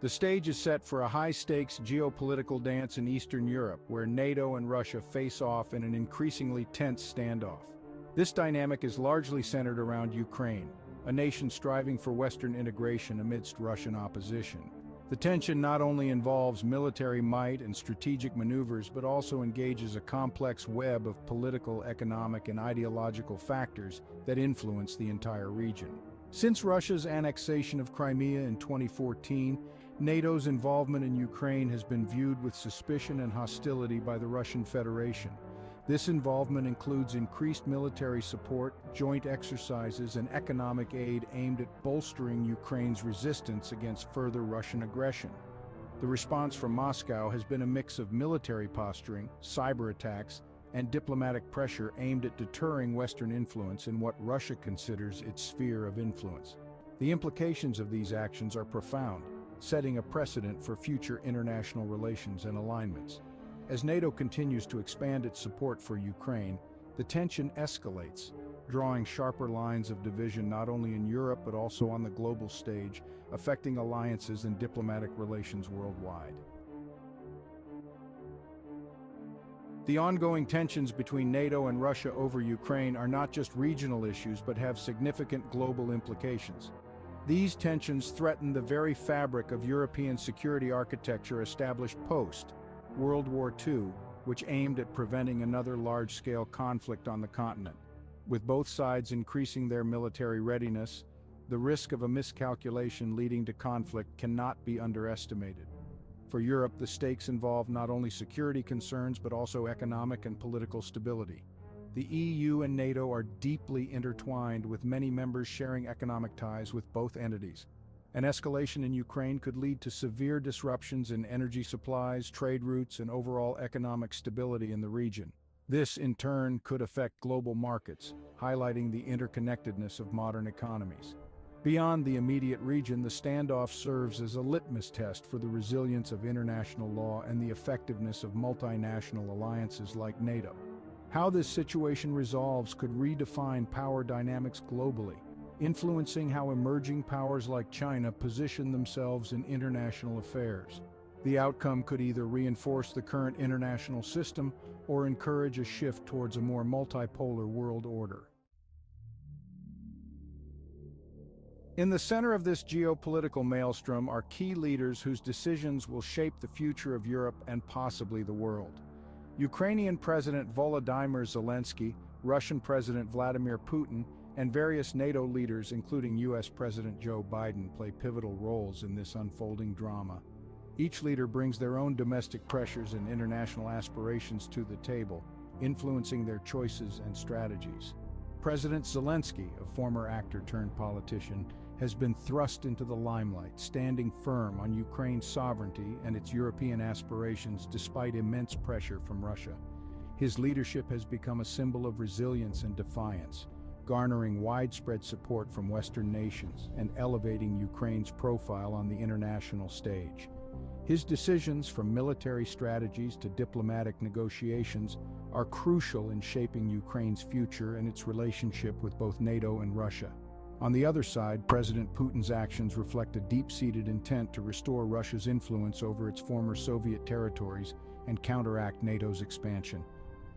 The stage is set for a high-stakes geopolitical dance in Eastern Europe, where NATO and Russia face off in an increasingly tense standoff. This dynamic is largely centered around Ukraine, a nation striving for Western integration amidst Russian opposition. The tension not only involves military might and strategic maneuvers, but also engages a complex web of political, economic, and ideological factors that influence the entire region. Since Russia's annexation of Crimea in 2014, NATO's involvement in Ukraine has been viewed with suspicion and hostility by the Russian Federation. This involvement includes increased military support, joint exercises, and economic aid aimed at bolstering Ukraine's resistance against further Russian aggression. The response from Moscow has been a mix of military posturing, cyber attacks, and diplomatic pressure aimed at deterring Western influence in what Russia considers its sphere of influence. The implications of these actions are profound, setting a precedent for future international relations and alignments. As NATO continues to expand its support for Ukraine, the tension escalates, drawing sharper lines of division not only in Europe but also on the global stage, affecting alliances and diplomatic relations worldwide. The ongoing tensions between NATO and Russia over Ukraine are not just regional issues but have significant global implications. These tensions threaten the very fabric of European security architecture established post-World War II, which aimed at preventing another large-scale conflict on the continent. With both sides increasing their military readiness, the risk of a miscalculation leading to conflict cannot be underestimated. For Europe, the stakes involve not only security concerns but also economic and political stability. The EU and NATO are deeply intertwined, with many members sharing economic ties with both entities. An escalation in Ukraine could lead to severe disruptions in energy supplies, trade routes, and overall economic stability in the region. This, in turn, could affect global markets, highlighting the interconnectedness of modern economies. Beyond the immediate region, the standoff serves as a litmus test for the resilience of international law and the effectiveness of multinational alliances like NATO. How this situation resolves could redefine power dynamics globally, influencing how emerging powers like China position themselves in international affairs. The outcome could either reinforce the current international system or encourage a shift towards a more multipolar world order. In the center of this geopolitical maelstrom are key leaders whose decisions will shape the future of Europe and possibly the world. Ukrainian President Volodymyr Zelensky, Russian President Vladimir Putin, and various NATO leaders, including US President Joe Biden, play pivotal roles in this unfolding drama. Each leader brings their own domestic pressures and international aspirations to the table, influencing their choices and strategies. President Zelensky, a former actor turned politician, has been thrust into the limelight, standing firm on Ukraine's sovereignty and its European aspirations despite immense pressure from Russia. His leadership has become a symbol of resilience and defiance, garnering widespread support from Western nations and elevating Ukraine's profile on the international stage. His decisions, from military strategies to diplomatic negotiations, are crucial in shaping Ukraine's future and its relationship with both NATO and Russia. On the other side, President Putin's actions reflect a deep-seated intent to restore Russia's influence over its former Soviet territories and counteract NATO's expansion.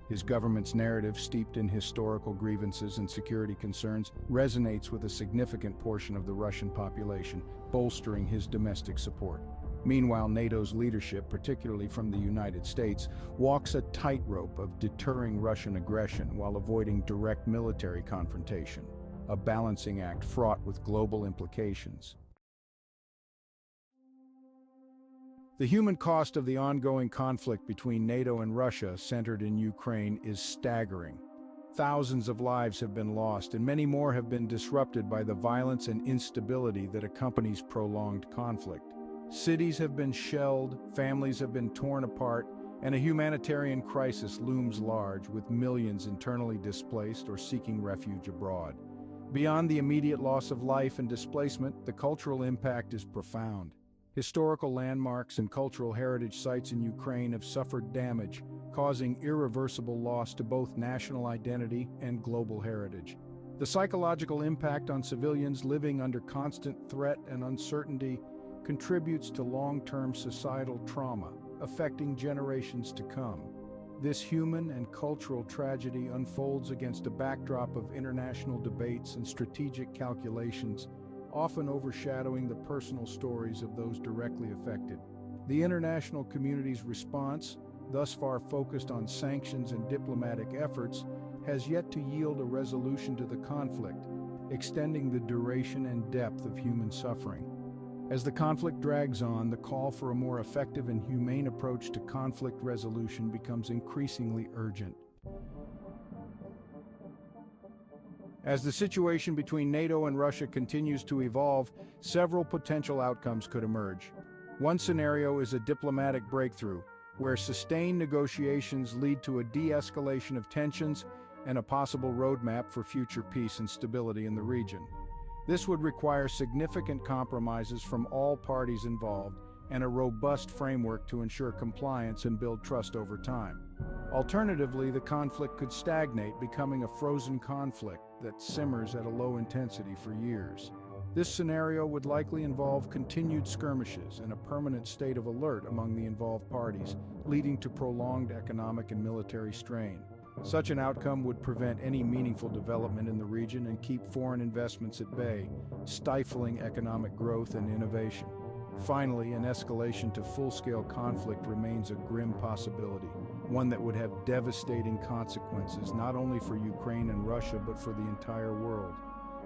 His government's narrative, steeped in historical grievances and security concerns, resonates with a significant portion of the Russian population, bolstering his domestic support. Meanwhile, NATO's leadership, particularly from the United States, walks a tightrope of deterring Russian aggression while avoiding direct military confrontation, a balancing act fraught with global implications. The human cost of the ongoing conflict between NATO and Russia, centered in Ukraine, is staggering. Thousands of lives have been lost, and many more have been disrupted by the violence and instability that accompanies prolonged conflict. Cities have been shelled, families have been torn apart, and a humanitarian crisis looms large, with millions internally displaced or seeking refuge abroad. Beyond the immediate loss of life and displacement, the cultural impact is profound. Historical landmarks and cultural heritage sites in Ukraine have suffered damage, causing irreversible loss to both national identity and global heritage. The psychological impact on civilians living under constant threat and uncertainty contributes to long-term societal trauma, affecting generations to come. This human and cultural tragedy unfolds against a backdrop of international debates and strategic calculations, often overshadowing the personal stories of those directly affected. The international community's response, thus far focused on sanctions and diplomatic efforts, has yet to yield a resolution to the conflict, extending the duration and depth of human suffering. As the conflict drags on, the call for a more effective and humane approach to conflict resolution becomes increasingly urgent. As the situation between NATO and Russia continues to evolve, several potential outcomes could emerge. One scenario is a diplomatic breakthrough, where sustained negotiations lead to a de-escalation of tensions and a possible roadmap for future peace and stability in the region. This would require significant compromises from all parties involved and a robust framework to ensure compliance and build trust over time. Alternatively, the conflict could stagnate, becoming a frozen conflict that simmers at a low intensity for years. This scenario would likely involve continued skirmishes and a permanent state of alert among the involved parties, leading to prolonged economic and military strain. Such an outcome would prevent any meaningful development in the region and keep foreign investments at bay, stifling economic growth and innovation. Finally, an escalation to full-scale conflict remains a grim possibility, one that would have devastating consequences not only for Ukraine and Russia but for the entire world.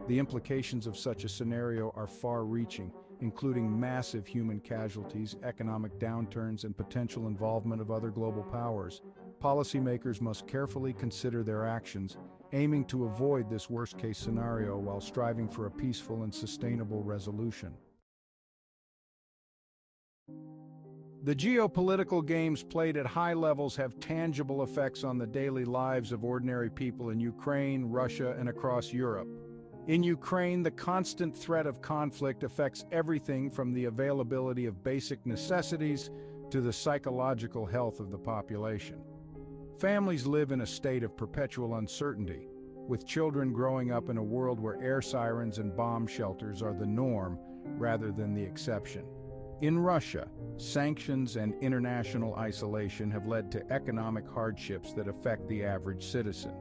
The implications of such a scenario are far-reaching, including massive human casualties, economic downturns, and potential involvement of other global powers. Policymakers must carefully consider their actions, aiming to avoid this worst-case scenario while striving for a peaceful and sustainable resolution. The geopolitical games played at high levels have tangible effects on the daily lives of ordinary people in Ukraine, Russia, and across Europe. In Ukraine, the constant threat of conflict affects everything from the availability of basic necessities to the psychological health of the population. Families live in a state of perpetual uncertainty, with children growing up in a world where air sirens and bomb shelters are the norm rather than the exception. In Russia, sanctions and international isolation have led to economic hardships that affect the average citizen.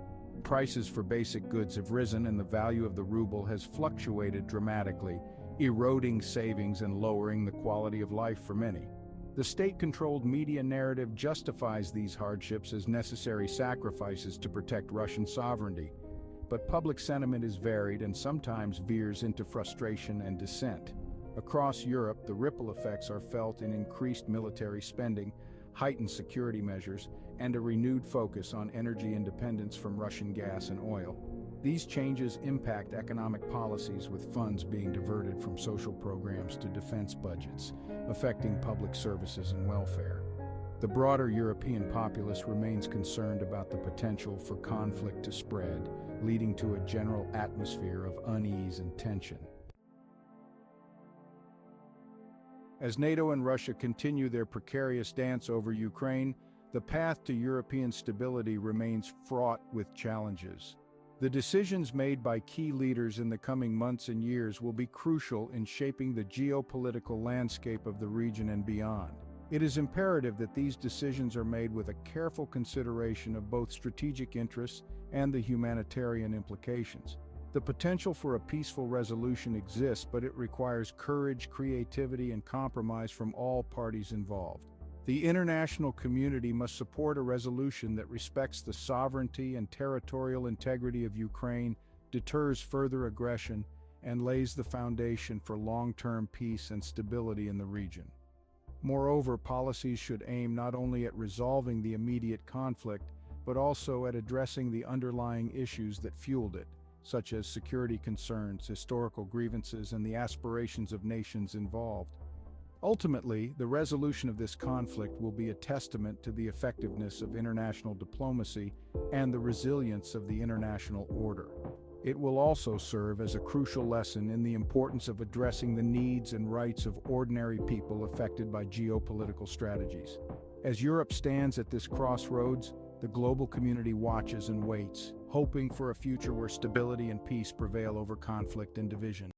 Prices for basic goods have risen and the value of the ruble has fluctuated dramatically, eroding savings and lowering the quality of life for many. The state-controlled media narrative justifies these hardships as necessary sacrifices to protect Russian sovereignty, but public sentiment is varied and sometimes veers into frustration and dissent. Across Europe, the ripple effects are felt in increased military spending, heightened security measures, and a renewed focus on energy independence from Russian gas and oil. These changes impact economic policies, with funds being diverted from social programs to defense budgets, affecting public services and welfare. The broader European populace remains concerned about the potential for conflict to spread, leading to a general atmosphere of unease and tension. As NATO and Russia continue their precarious dance over Ukraine, the path to European stability remains fraught with challenges. The decisions made by key leaders in the coming months and years will be crucial in shaping the geopolitical landscape of the region and beyond. It is imperative that these decisions are made with a careful consideration of both strategic interests and the humanitarian implications. The potential for a peaceful resolution exists, but it requires courage, creativity, and compromise from all parties involved. The international community must support a resolution that respects the sovereignty and territorial integrity of Ukraine, deters further aggression, and lays the foundation for long-term peace and stability in the region. Moreover, policies should aim not only at resolving the immediate conflict, but also at addressing the underlying issues that fueled it, such as security concerns, historical grievances, and the aspirations of nations involved. Ultimately, the resolution of this conflict will be a testament to the effectiveness of international diplomacy and the resilience of the international order. It will also serve as a crucial lesson in the importance of addressing the needs and rights of ordinary people affected by geopolitical strategies. As Europe stands at this crossroads, the global community watches and waits, hoping for a future where stability and peace prevail over conflict and division.